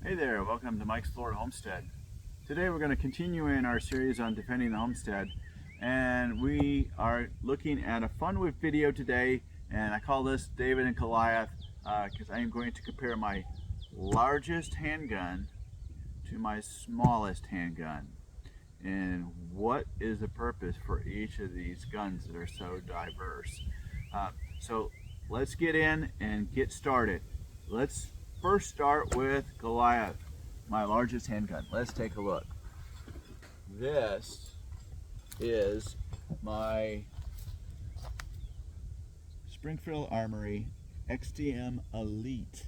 Hey there, welcome to Mike's Florida Homestead. Today we're going to continue in our series on defending the homestead, and we are looking at a fun whip video today, and I call this David and Goliath because I am going to compare my largest handgun to my smallest handgun, and what is the purpose for each of these guns that are so diverse. So let's get in and get started. Let's first start with Goliath, my largest handgun. Let's take a look. This is my Springfield Armory XTM Elite,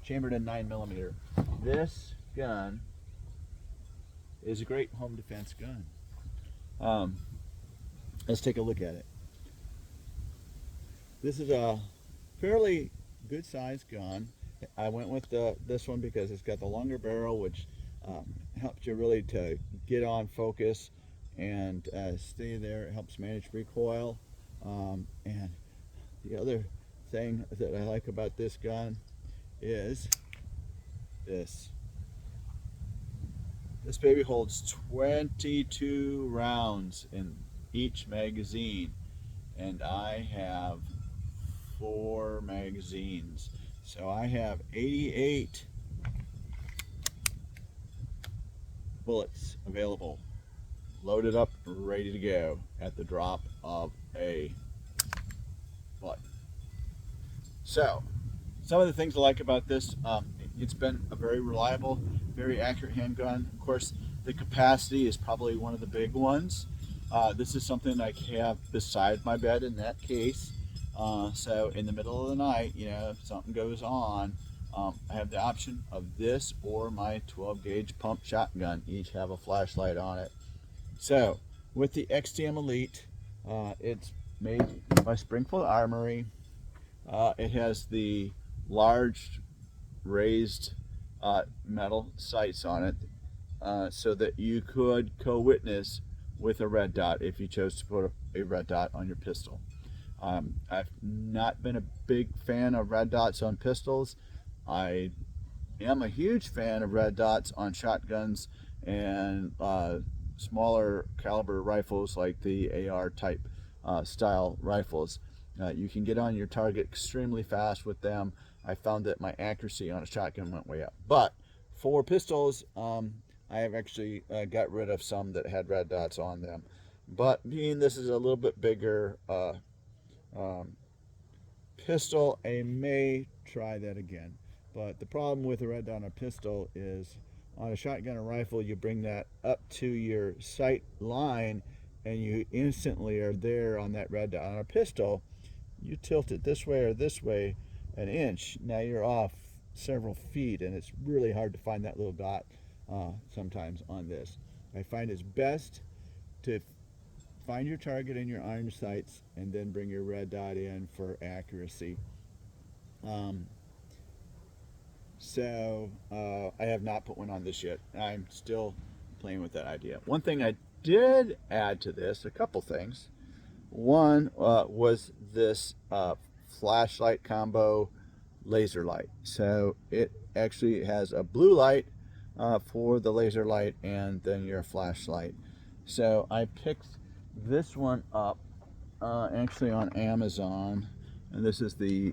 chambered in 9mm. This gun is a great home defense gun. Let's take a look at it. This is a fairly good sized gun. I went with this one because it's got the longer barrel, which helps you really to get on focus and stay there. It helps manage recoil. And the other thing that I like about this gun is this. This baby holds 22 rounds in each magazine, and I have 4 magazines. So I have 88 bullets available, loaded up, ready to go at the drop of a button. So, some of the things I like about this, it's been a very reliable, very accurate handgun. Of course, the capacity is probably one of the big ones. This is something I have beside my bed in that case. So in the middle of the night, if something goes on, I have the option of this or my 12 gauge pump shotgun. Each have a flashlight on it. So with the XTM Elite, it's made by Springfield Armory. It has the large raised metal sights on it, so that you could co-witness with a red dot if you chose to put a red dot on your pistol. I've not been a big fan of red dots on pistols. I am a huge fan of red dots on shotguns and smaller caliber rifles like the AR type style rifles. You can get on your target extremely fast with them. I found that my accuracy on a shotgun went way up. But for pistols, I have actually got rid of some that had red dots on them. But being this is a little bit bigger pistol, I may try that again. But the problem with a red dot on a pistol is on a shotgun or rifle, you bring that up to your sight line and you instantly are there on that red dot. On a pistol, you tilt it this way or this way an inch, now you're off several feet, and it's really hard to find that little dot sometimes on this. I find it's best to find your target in your iron sights and then bring your red dot in for accuracy. I have not put one on this yet. I'm still playing with that idea. One thing I did add to this, a couple things. One was this flashlight combo laser light. So it actually has a blue light for the laser light and then your flashlight. So I picked this one up actually on Amazon, and this is the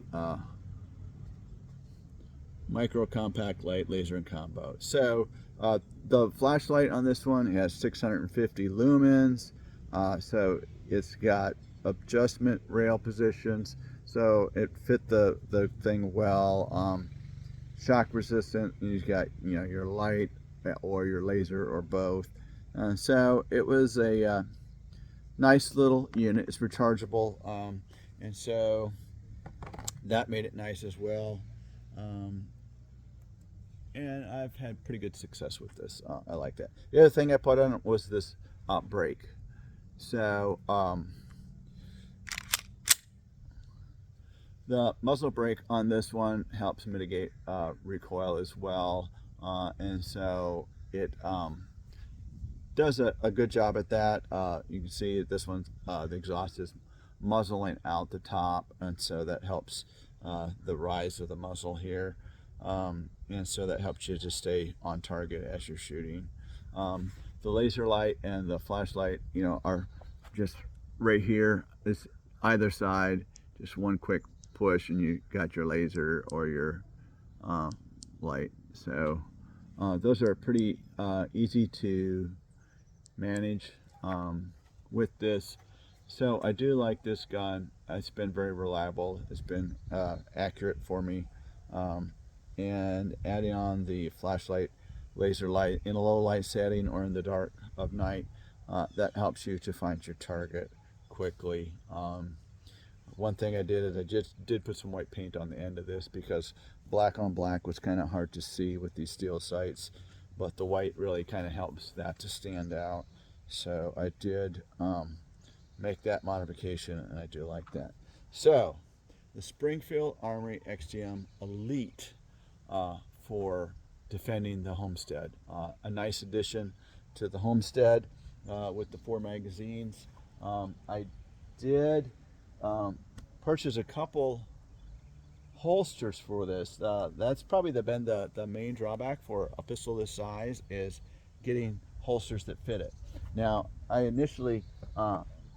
micro compact light laser and combo. So the flashlight on this one has 650 lumens, so it's got adjustment rail positions, so it fit the thing well. Shock resistant, and you've got your light or your laser or both. So it was a nice little unit. It's rechargeable, and so that made it nice as well. And I've had pretty good success with this. I like that. The other thing I put on it was this brake. So the muzzle brake on this one helps mitigate recoil as well, and so it does a good job at that. You can see this one, the exhaust is muzzling out the top, and so that helps the rise of the muzzle here. and so that helps you to stay on target as you're shooting. The laser light and the flashlight, are just right here. It's either side, just one quick push, and you got your laser or your uh, light. So those are pretty easy to manage with this. So I do like this gun. It's been very reliable. It's been accurate for me. Um, and adding on the flashlight, laser light in a low light setting or in the dark of night, that helps you to find your target quickly. One thing I did is I just did put some white paint on the end of this because black on black was kind of hard to see with these steel sights, but the white really kind of helps that to stand out. So I did make that modification, and I do like that. So the Springfield Armory XTM Elite for defending the homestead. A nice addition to the homestead with the 4 magazines. I did purchase a couple holsters for this. That's probably been the main drawback for a pistol this size is getting holsters that fit it. Now, I initially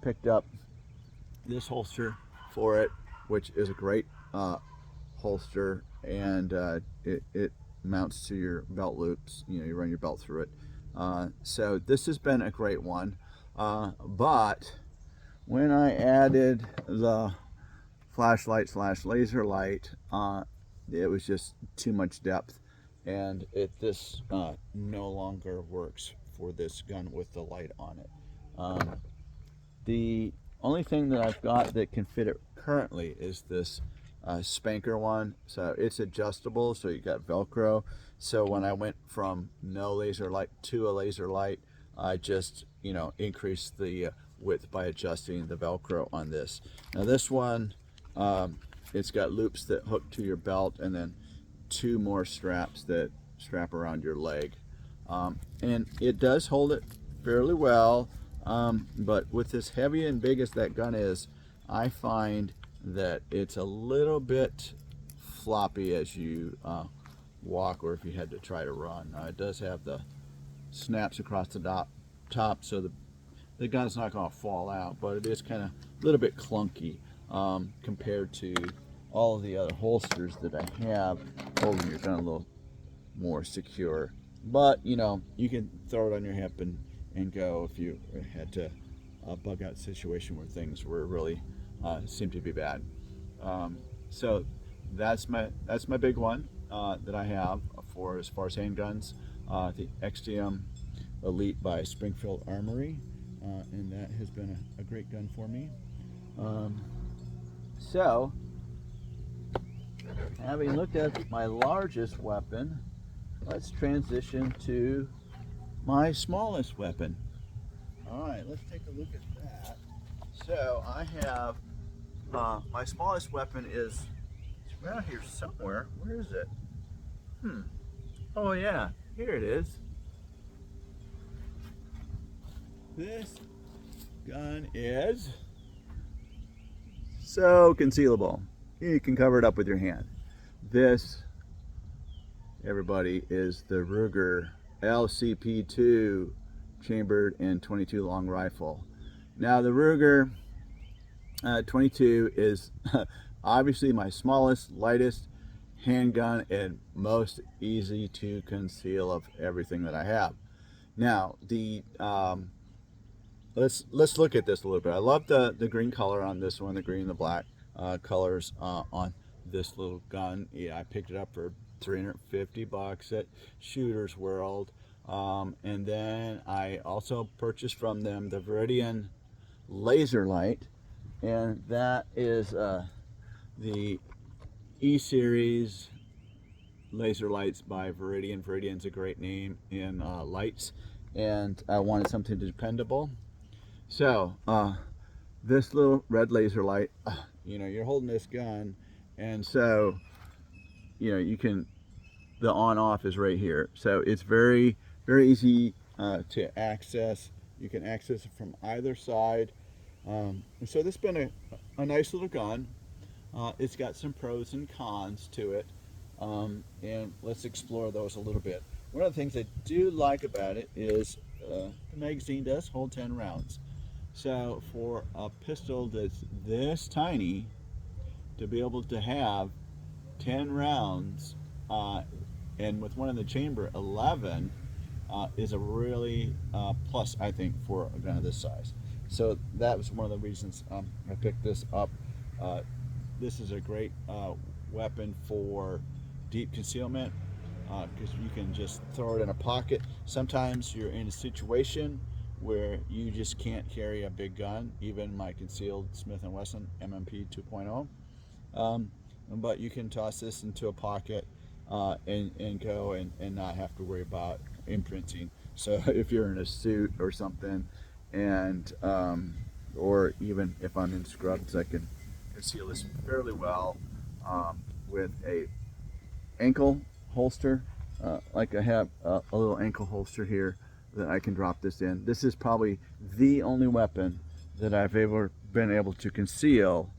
picked up this holster for it, which is a great holster, and it mounts to your belt loops. You run your belt through it. So this has been a great one. But when I added the flashlight slash laser light, it was just too much depth, and this no longer works for this gun with the light on it. The only thing that I've got that can fit it currently is this spanker one. So it's adjustable, so you got Velcro. So when I went from no laser light to a laser light, I just increased the width by adjusting the Velcro on this. Now this one, it's got loops that hook to your belt, and then 2 more straps that strap around your leg. And it does hold it fairly well, but with as heavy and big as that gun is, I find that it's a little bit floppy as you walk, or if you had to try to run. It does have the snaps across the top, so the gun's not going to fall out, but it is kind of a little bit clunky compared to all of the other holsters that I have, holding your gun a little more secure. But you can throw it on your hip and go if you had to bug out situation where things were really seemed to be bad. So that's my big one that I have for as far as handguns, the XTM Elite by Springfield Armory, and that has been a great gun for me. So having looked at my largest weapon, let's transition to my smallest weapon. All right, let's take a look at that. So I have my smallest weapon is around here somewhere. Where is it? Oh yeah, here it is. This gun is so concealable. You can cover it up with your hand. This, everybody, is the Ruger LCP2 chambered in 22 long rifle. Now the Ruger 22 is obviously my smallest, lightest handgun and most easy to conceal of everything that I have. Now the let's look at this a little bit. I love the green color on this one, the green and the black colors on this little gun. Yeah, I picked it up for $350 at Shooter's World. And then I also purchased from them the Viridian laser light, and that is the E-Series laser lights by Viridian. Viridian's a great name in lights, and I wanted something dependable. So this little red laser light, you're holding this gun, and so you can, the on-off is right here, so it's very easy to access. You can access it from either side. So this has been a nice little gun. It's got some pros and cons to it. and let's explore those a little bit. One of the things I do like about it is the magazine does hold 10 rounds. So for a pistol that's this tiny, to be able to have 10 rounds, uh, and with one in the chamber, 11, is a really plus, I think, for a gun of this size. So that was one of the reasons I picked this up. Uh, this is a great weapon for deep concealment because you can just throw it in a pocket. Sometimes you're in a situation where you just can't carry a big gun, even my concealed Smith & Wesson MMP 2.0. But you can toss this into a pocket and go and not have to worry about imprinting. So if you're in a suit or something, and or even if I'm in scrubs, I can conceal this fairly well with a ankle holster. Like I have a little ankle holster here that I can drop this in. This is probably the only weapon that I've ever been able to conceal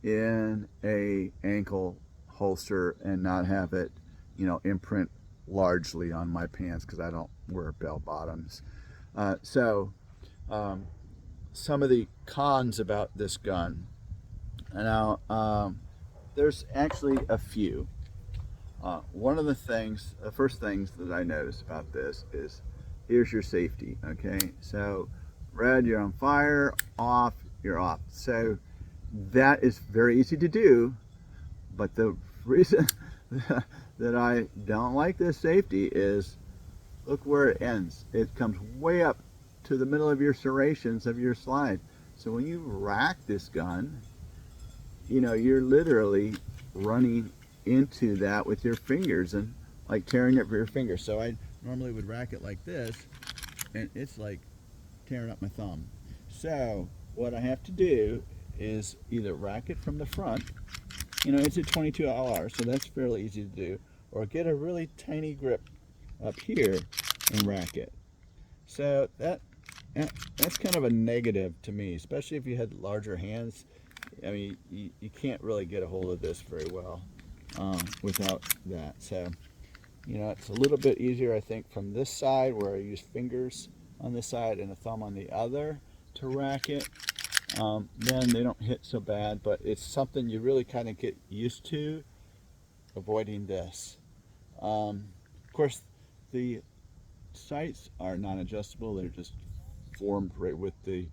in a ankle holster and not have it, imprint largely on my pants because I don't wear bell bottoms. So some of the cons about this gun. Now, there's actually a few. One of the first things that I noticed about this is here's your safety. Okay, so red, you're on fire, off, you're off. So that is very easy to do, but the reason that I don't like this safety is look where it ends. It comes way up to the middle of your serrations of your slide. So when you rack this gun, you're literally running into that with your fingers and like tearing up your fingers. So I normally would rack it like this, and it's like tearing up my thumb. So what I have to do is either rack it from the front, it's a 22 LR, so that's fairly easy to do, or get a really tiny grip up here and rack it. So that's kind of a negative to me, especially if you had larger hands. I mean, you can't really get a hold of this very well without that. So, it's a little bit easier, I think, from this side where I use fingers on this side and a thumb on the other to rack it. Then they don't hit so bad, but it's something you really kind of get used to avoiding this. Of course, the sights are non-adjustable. They're just formed right with the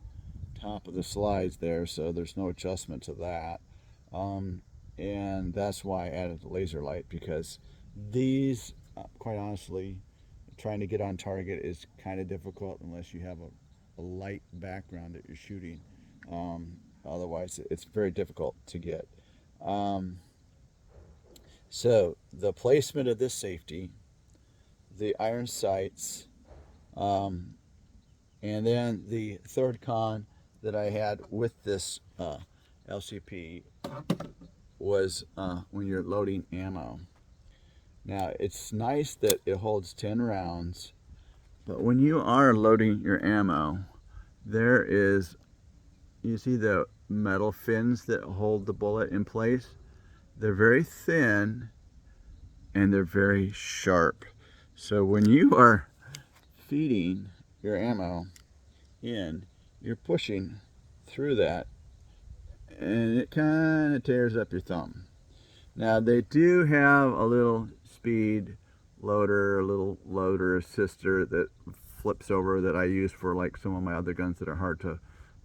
top of the slides there, so there's no adjustment to that. And that's why I added the laser light, because these, quite honestly, trying to get on target is kind of difficult unless you have a light background that you're shooting. Otherwise, it's very difficult to get. So the placement of this safety, the iron sights, and then the third con that I had with this LCP was when you're loading ammo. Now, it's nice that it holds 10 rounds, but when you are loading your ammo, you see the metal fins that hold the bullet in place? They're very thin and they're very sharp. So when you are feeding your ammo in, you're pushing through that, and it kind of tears up your thumb. Now, they do have a little speed loader, a little loader assister that flips over that I use for like some of my other guns that are hard to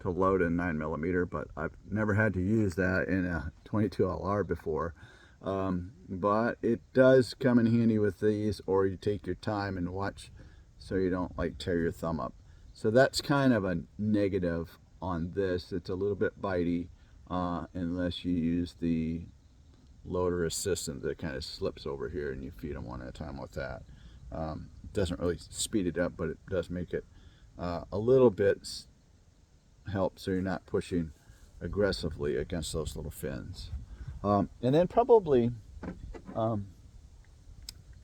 load in 9mm, but I've never had to use that in a 22 LR before. But it does come in handy with these, or you take your time and watch so you don't like tear your thumb up. So that's kind of a negative on this. It's a little bit bitey unless you use the loader assistant that kind of slips over here and you feed them one at a time with that. It doesn't really speed it up, but it does make it a little bit help so you're not pushing aggressively against those little fins. And then probably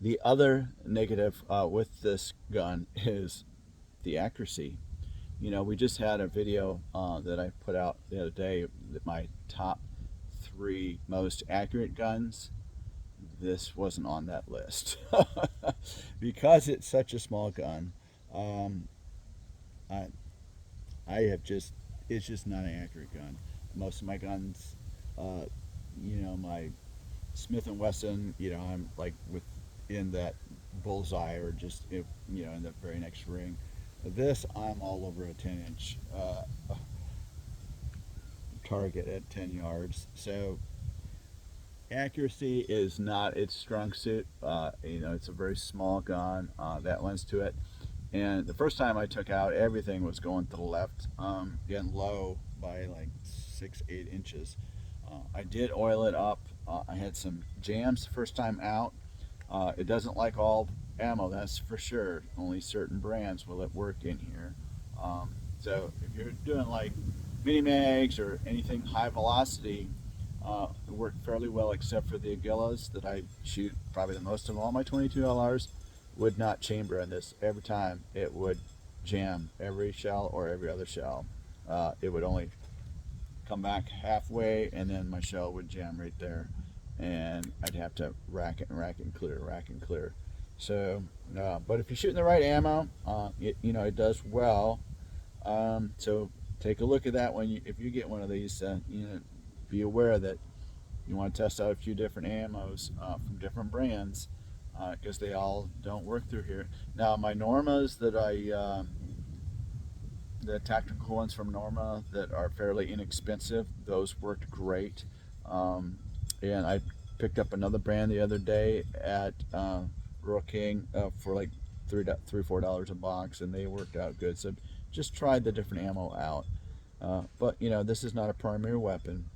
the other negative with this gun is the accuracy. We just had a video that I put out the other day that my top 3 most accurate guns. this wasn't on that list. Because it's such a small gun. um, I, I have just, it's just not an accurate gun. Most of my guns, uh, my Smith and Wesson, I'm like within that bullseye, or just in the very next ring. This, I'm all over a 10-inch target at 10 yards. So accuracy is not its strong suit. It's a very small gun. That lends to it. And the first time I took out, everything was going to the left, getting low by like 6, 8 inches. I did oil it up. I had some jams the first time out. It doesn't like all ammo, that's for sure. Only certain brands will it work in here. So if you're doing like mini mags or anything high velocity, it worked fairly well, except for the Aguilas that I shoot probably the most of all my 22 LRs. Would not chamber in this. Every time it would jam every shell or every other shell. It would only come back halfway, and then my shell would jam right there, and I'd have to rack it and rack it and clear, rack and clear. So, but if you're shooting the right ammo, it does well. So take a look at that if you get one of these. Be aware that you want to test out a few different ammos from different brands, because they all don't work through here. Now my Normas that the tactical ones from Norma that are fairly inexpensive, those worked great. And I picked up another brand the other day at Rural King for like $3-4 a box, and they worked out good. So just tried the different ammo out. But this is not a primary weapon.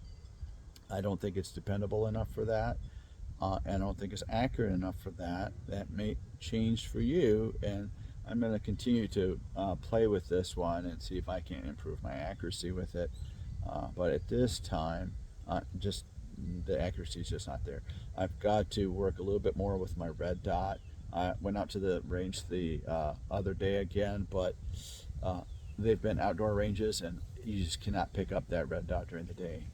I don't think it's dependable enough for that. And I don't think it's accurate enough for that. That may change for you, and I'm going to continue to play with this one and see if I can improve my accuracy with it. But at this time, just the accuracy is just not there. I've got to work a little bit more with my red dot. I went out to the range the other day again, but they've been outdoor ranges, and you just cannot pick up that red dot during the day.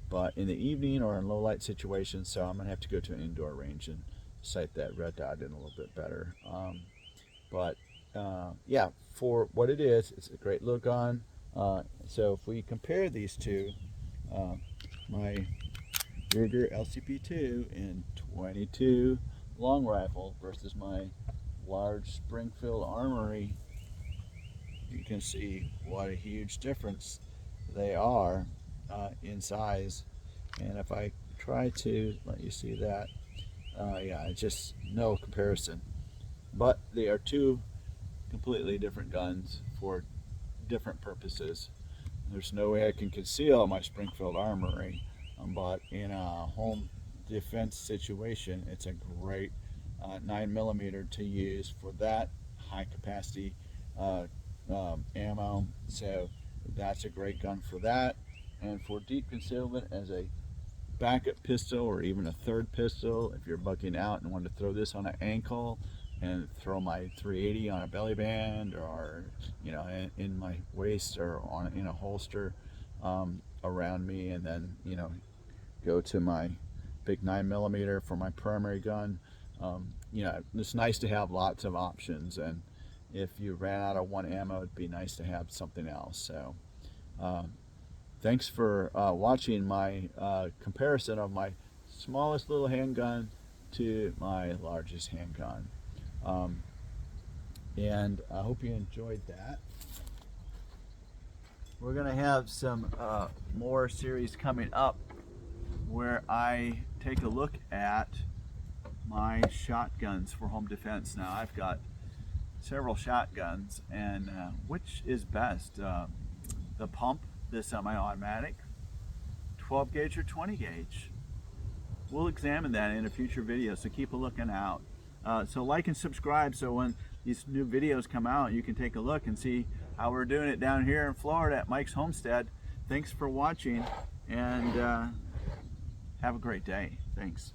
But in the evening or in low light situations, so I'm gonna have to go to an indoor range and sight that red dot in a little bit better. But yeah, for what it is, it's a great little gun. So if we compare these two, my Ruger LCP2 in 22 long rifle versus my large Springfield Armory, you can see what a huge difference they are in size. And if I try to let you see that, yeah, just no comparison. But they are two completely different guns for different purposes. There's no way I can conceal my Springfield Armory, but in a home defense situation, it's a great 9mm to use for that high capacity ammo. So that's a great gun for that. And for deep concealment as a backup pistol, or even a third pistol, if you're bucking out and want to throw this on an ankle and throw my 380 on a belly band, or in my waist, or in a holster around me, and then go to my big 9mm for my primary gun. It's nice to have lots of options, and if you ran out of one ammo, it'd be nice to have something else. So thanks for watching my comparison of my smallest little handgun to my largest handgun. And I hope you enjoyed that. We're going to have some more series coming up where I take a look at my shotguns for home defense. Now I've got several shotguns, and which is best? The pump, the semi-automatic, 12 gauge or 20 gauge? We'll examine that in a future video, so keep a looking out. So like and subscribe, so when these new videos come out, you can take a look and see how we're doing it down here in Florida at Mike's Homestead. Thanks for watching, and have a great day. Thanks.